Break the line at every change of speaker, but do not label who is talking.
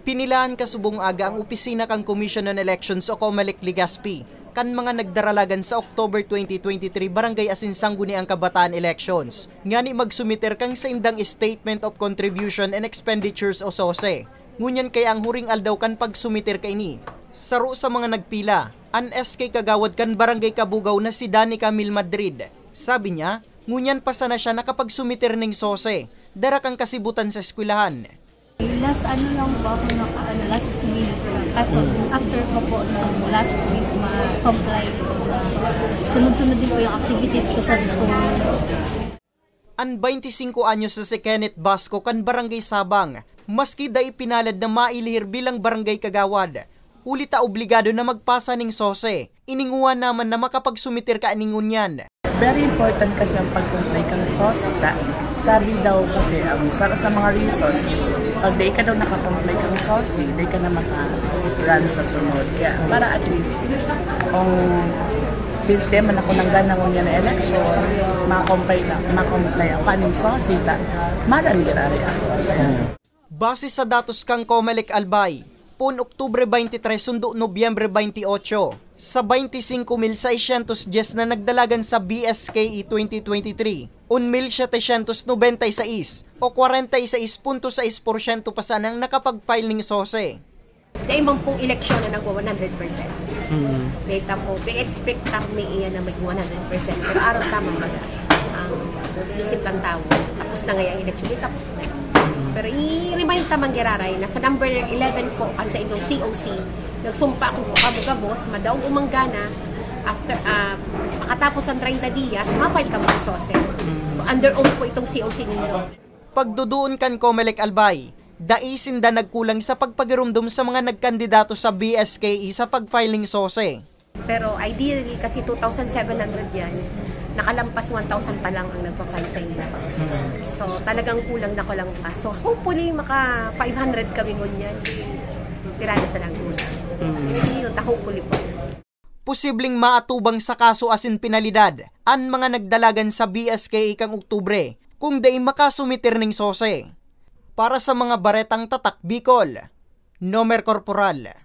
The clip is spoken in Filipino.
Pinilaan kasubong aga ang opisina kang Commission on Elections o COMELEC Legazpi kan mga nagdaralagan sa October 2023 barangay asin sangguniang kabataan elections. Ngani magsumiter kang sa indang Statement of Contribution and Expenditures o SOSE. Ngunyan kaya ang huring aldaw kan pagsumiter ka ini. Saro sa mga nagpila, an SK kagawad kan barangay Kabugaw na si Danny Camille Madrid. Sabi niya, ngunyan pa sana siya nakapagsumiter ng SOSE. Dara kang kasibutan sa eskwelahan.
Last lang po ako last week. Kaso after ko po last week ma-comply. Sunod-sunod din po yung activities ko sa school.
Ang 25 anyos sa si Kenneth Basco kan barangay Sabang, maski da ipinalad na mailihir bilang barangay kagawad. Ulita obligado na magpasa ng SOSE. Ininguan naman na makapagsumitir ka aningun yan.
Very important kasi ang pag-comply ka ng SOSE. Sabi daw kasi, sa mga reasons, pag di ka daw nakakomply ka ng SOSE, di ka na maka-run sa sunod. Kaya para at least, since di man ako nangganang niya na election, makakomply ako kaning SOSE, maran girari ako.
Base sa datos kang COMELEC Albay, pun Oktubre 23 sundo Nobyembre 28, sa 25,610 na nagdalagan sa BSKE 2023, 1,796 o 46.6% pa sanang nakapag-file ng SOSE.
Dahil mong pong eleksyon na nagwa 100%. Data po, expect kami iyan na mag 100%. Pero araw tama ba ang isip ng tao. Tapos na ngayong eleksyon, tapos na. Pero i-remind tamang giraray na sa number 11 po, ang sa itong COC, nagsumpa ako po kabog-kabos, madaong umanggana, after, makatapos ang 30 dias, ma-file ka mo ng SOSE. So under oath po itong COC ninyo.
Pagduduon kan COMELEC Albay, daisin da nagkulang sa pagpagirumdum sa mga nagkandidato sa BSKE sa pag-filing SOSE.
Pero ideally, kasi 2,700 yan, nakalampas 1,000 pa lang ang nagpa-file sa inyo. So talagang kulang na ko lang pa. So hopefully maka 500 kami ngunyan. Tirada sa lang kulang. Hindi yun, hopefully po.
Posibleng maatubang sa kaso asin penalidad ang mga nagdalagan sa BSKE kang Oktubre kung dai makasumitir ng SOSE. Para sa mga baretang tatak Bicol, Nomer Corporal.